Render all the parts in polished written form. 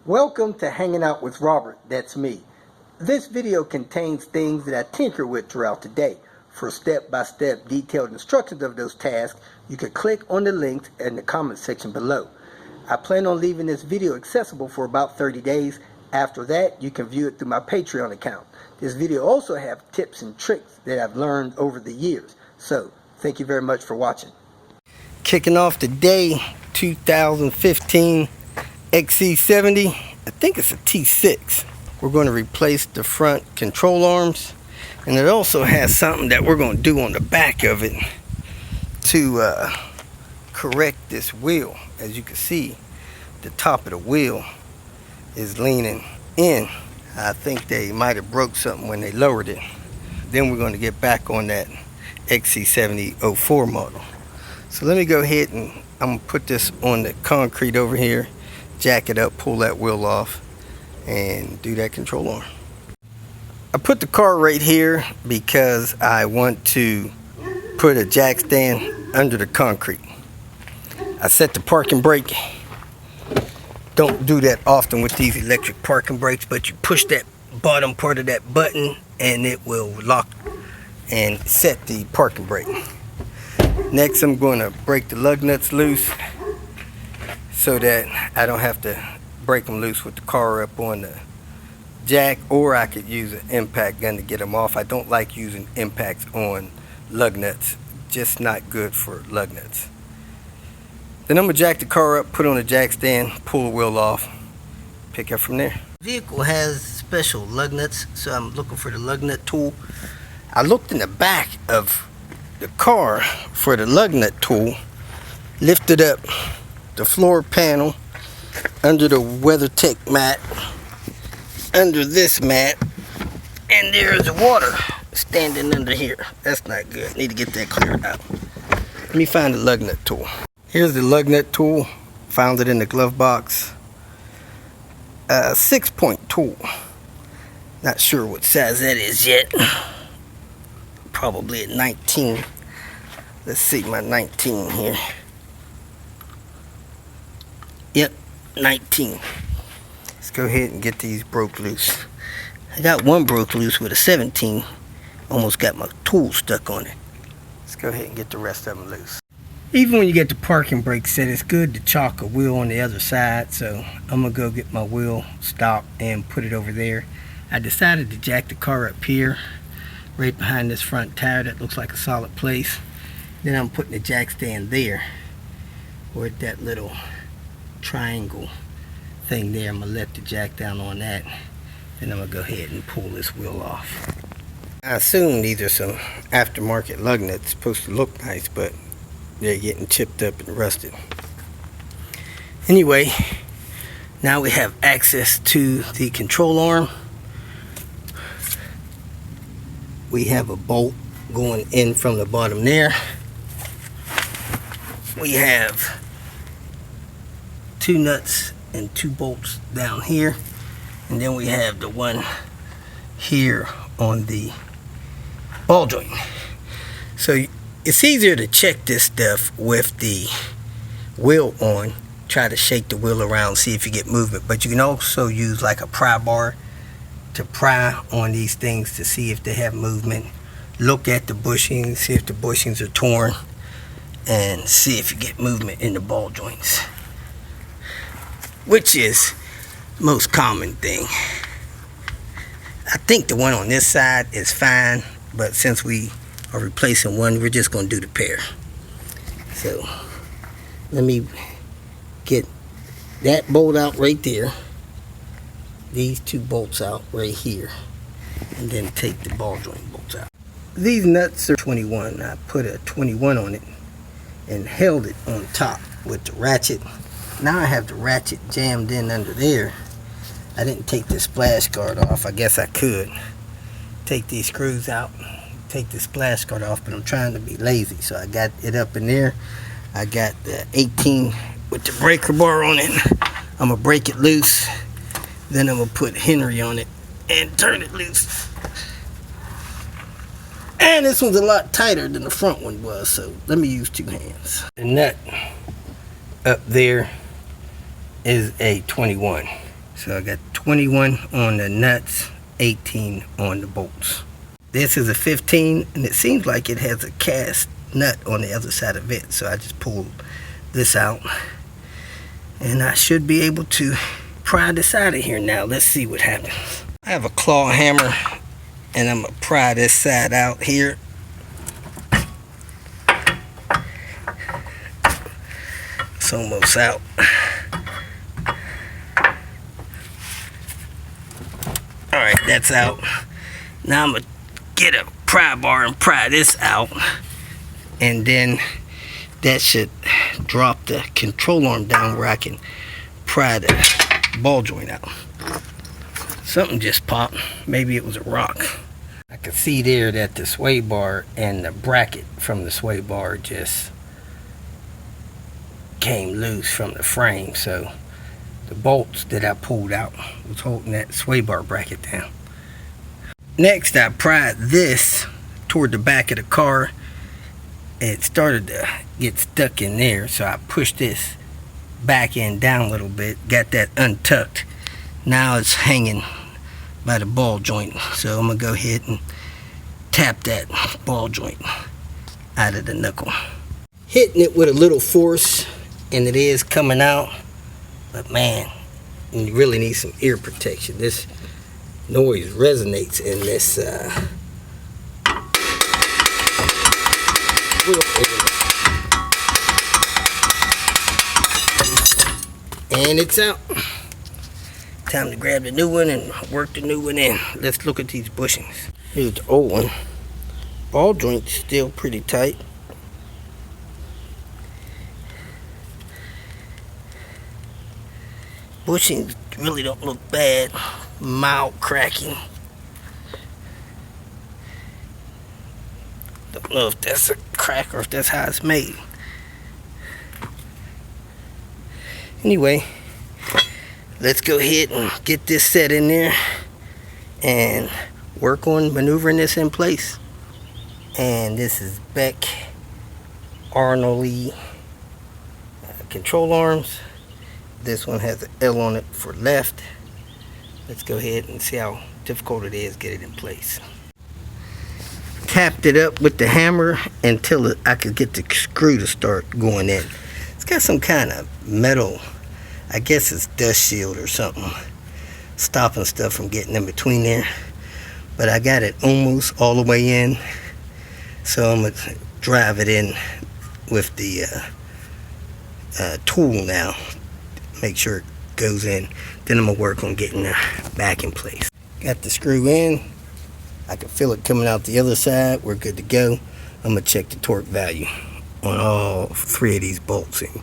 Welcome to Hanging Out with Robert, that's me. This video contains things that I tinker with throughout the day. For step-by-step detailed instructions of those tasks, you can click on the links in the comment section below. I plan on leaving this video accessible for about 30 days. After that, you can view it through my Patreon account. This video also has tips and tricks that I've learned over the years. So, thank you very much for watching. Kicking off the day, 2015 XC70. I think it's a T6. We're going to replace the front control arms, and it also has something that we're going to do on the back of it to correct this wheel. As you can see, the top of the wheel is leaning in. I think they might have broke something when they lowered it. Then we're going to get back on that XC70 04 model. So let me go ahead and I'm going to put this on the concrete over here, jack it up, pull that wheel off, and do that control arm. I put the car right here because I want to put a jack stand under the concrete. I set the parking brake. Don't do that often with these electric parking brakes, but you push that bottom part of that button and it will lock and set the parking brake. Next, I'm going to break the lug nuts loose so that I don't have to break them loose with the car up on the jack, or I could use an impact gun to get them off. I don't like using impacts on lug nuts, just not good for lug nuts. Then I'm going to jack the car up, put on a jack stand, pull the wheel off, pick up from there. The vehicle has special lug nuts, so I'm looking for the lug nut tool. I looked in the back of the car for the lug nut tool, lifted up the floor panel under the WeatherTech mat, under this mat, and there's water standing under here. That's not good. Need to get that cleared out. Let me find the lug nut tool. Here's the lug nut tool. Found it in the glove box. 6-point tool. Not sure what size that is yet. Probably at 19. Let's see my 19 here. Yep, 19. Let's go ahead and get these broke loose. I got one broke loose with a 17. Almost got my tool stuck on it. Let's go ahead and get the rest of them loose. Even when you get the parking brake set, it's good to chalk a wheel on the other side. So I'm going to go get my wheel stopped and put it over there. I decided to jack the car up here, right behind this front tire that looks like a solid place. Then I'm putting the jack stand there, or that little triangle thing there. I'm going to let the jack down on that. Then I'm going to go ahead and pull this wheel off. I assume these are some aftermarket lug nuts. Supposed to look nice, but they're getting chipped up and rusted. Anyway, now we have access to the control arm. We have a bolt going in from the bottom there. We have 2 nuts and 2 bolts down here, and then we have the one here on the ball joint. So it's easier to check this stuff with the wheel on. Try to shake the wheel around, see if you get movement, but you can also use like a pry bar to pry on these things to see if they have movement. Look at the bushings, see if the bushings are torn, and see if you get movement in the ball joints, which is the most common thing. I think the one on this side is fine, but since we are replacing one, we're just going to do the pair. So let me get that bolt out right there, these 2 bolts out right here, and then take the ball joint bolts out. These nuts are 21. I put a 21 on it and held it on top with the ratchet. Now I have the ratchet jammed in under there. I didn't take the splash guard off. I guess I could take these screws out, take the splash guard off, but I'm trying to be lazy, so I got it up in there. I got the 18 with the breaker bar on it. I'm gonna break it loose, then I'm gonna put Henry on it and turn it loose. And this one's a lot tighter than the front one was, so let me use 2 hands. The nut up there is a 21. So I got 21 on the nuts, 18 on the bolts. This is a 15, and it seems like it has a cast nut on the other side of it. So I just pulled this out, and I should be able to pry this out of here now. Let's see what happens. I have a claw hammer, and I'm gonna pry this side out here. It's almost out. Alright, that's out. Now I'm gonna get a pry bar and pry this out, and then that should drop the control arm down where I can pry the ball joint out. Something just popped. Maybe it was a rock. I can see there that the sway bar and the bracket from the sway bar just came loose from the frame, so the bolts that I pulled out was holding that sway bar bracket down. Next, I pried this toward the back of the car. It started to get stuck in there, so I pushed this back end down a little bit, got that untucked. Now it's hanging by the ball joint, so I'm gonna go ahead and tap that ball joint out of the knuckle. Hitting it with a little force, and it is coming out, but man, you really need some ear protection. This noise resonates in this wheel area. And it's out. Time to grab the new one and work the new one in. Let's look at these bushings. Here's the old one. Ball joint's still pretty tight. Bushings really don't look bad. Mild cracking. Don't know if that's a crack or if that's how it's made. Anyway, let's go ahead and get this set in there and work on maneuvering this in place. And this is Beck Arnold control arms. This one has an L on it for left. Let's go ahead and see how difficult it is to get it in place. Tapped it up with the hammer until I could get the screw to start going in. It's got some kind of metal, I guess it's dust shield or something, stopping stuff from getting in between there. But I got it almost all the way in, so I'm going to drive it in with the tool now. Make sure it goes in. Then I'm going to work on getting it back in place. Got the screw in. I can feel it coming out the other side. We're good to go. I'm going to check the torque value on all three of these bolts and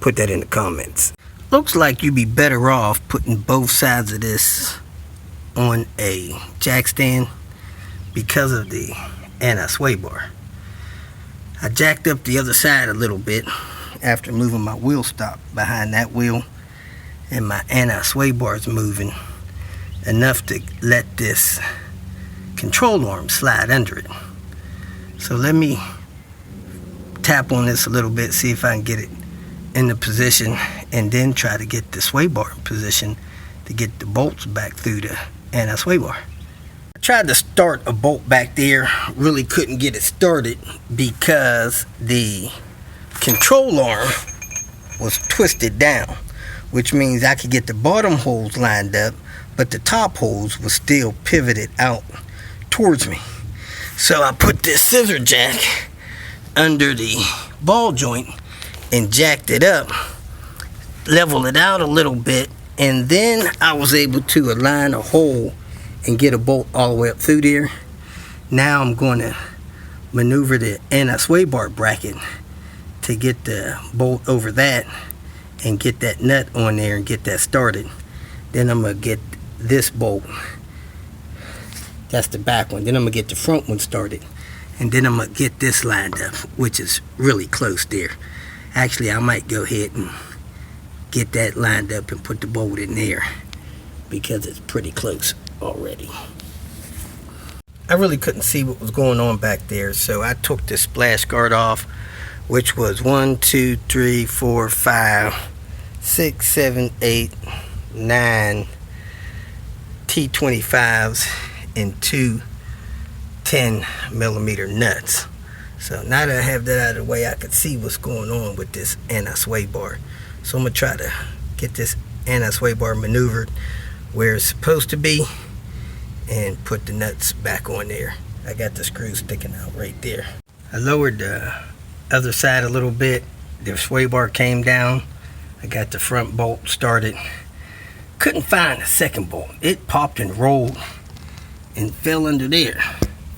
put that in the comments. Looks like you'd be better off putting both sides of this on a jack stand because of the anti-sway bar. I jacked up the other side a little bit after moving my wheel stop behind that wheel, and my anti-sway bar is moving enough to let this control arm slide under it. So let me tap on this a little bit, see if I can get it in the position, and then try to get the sway bar in position to get the bolts back through the anti-sway bar. I tried to start a bolt back there, really couldn't get it started because the control arm was twisted down, which means I could get the bottom holes lined up, but the top holes was still pivoted out towards me. So I put this scissor jack under the ball joint and jacked it up, leveled it out a little bit, and then I was able to align a hole and get a bolt all the way up through there. Now I'm going to maneuver the anti-sway bar bracket to get the bolt over that and get that nut on there and get that started. Then I'm going to get this bolt, that's the back one, then I'm going to get the front one started, and then I'm going to get this lined up, which is really close there. Actually, I might go ahead and get that lined up and put the bolt in there because it's pretty close already. I really couldn't see what was going on back there, so I took the splash guard off, which was 1, 2, 3, 4, 5, 6, 7, 8, 9 T25s and 2 10mm nuts. So now that I have that out of the way, I can see what's going on with this anti-sway bar. So I'm gonna try to get this anti-sway bar maneuvered where it's supposed to be and put the nuts back on there. I got the screw sticking out right there. I lowered the other side a little bit. The sway bar came down. I got the front bolt started. Couldn't find the second bolt. It popped and rolled and fell under there.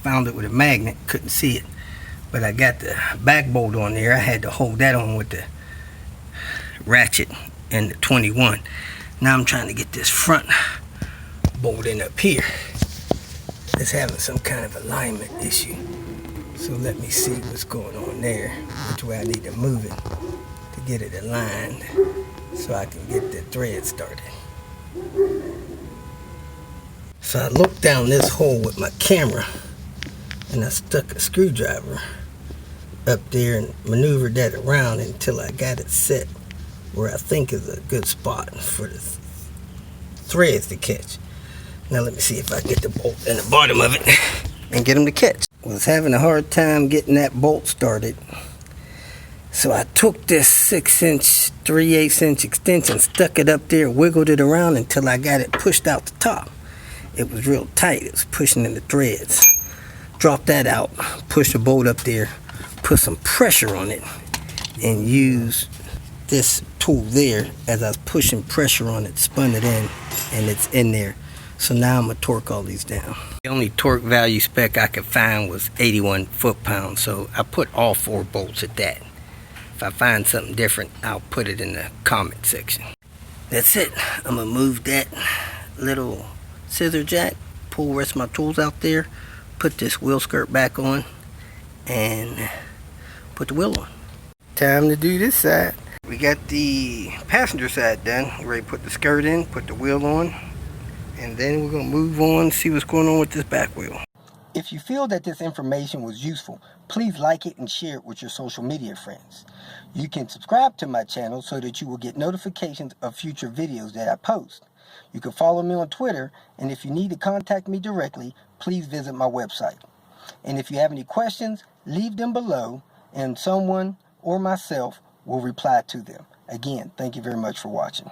Found it with a magnet, couldn't see it. But I got the back bolt on there. I had to hold that on with the ratchet and the 21. Now I'm trying to get this front bolt in up here. It's having some kind of alignment issue. So let me see what's going on there. Which way I need to move it to get it aligned so I can get the thread started. So I looked down this hole with my camera and I stuck a screwdriver up there and maneuvered that around until I got it set where I think is a good spot for the threads to catch. Now let me see if I get the bolt in the bottom of it and get them to catch. Was having a hard time getting that bolt started, so I took this 6" 3/8" extension, stuck it up there, wiggled it around until I got it pushed out the top. It was real tight, it was pushing in the threads. Dropped that out, pushed the bolt up there, put some pressure on it, and used this tool there. As I was pushing pressure on it, spun it in, and it's in there. So now I'm gonna torque all these down. The only torque value spec I could find was 81 foot-pounds, so I put all 4 bolts at that. If I find something different, I'll put it in the comment section. That's it. I'm gonna move that little scissor jack, pull the rest of my tools out there, put this wheel skirt back on, and put the wheel on. Time to do this side. We got the passenger side done. We're ready to put the skirt in, put the wheel on, and then we're going to move on, see what's going on with this back wheel. If you feel that this information was useful, please like it and share it with your social media friends. You can subscribe to my channel so that you will get notifications of future videos that I post. You can follow me on Twitter, and if you need to contact me directly, please visit my website. And if you have any questions, leave them below, and someone or myself will reply to them. Again, thank you very much for watching.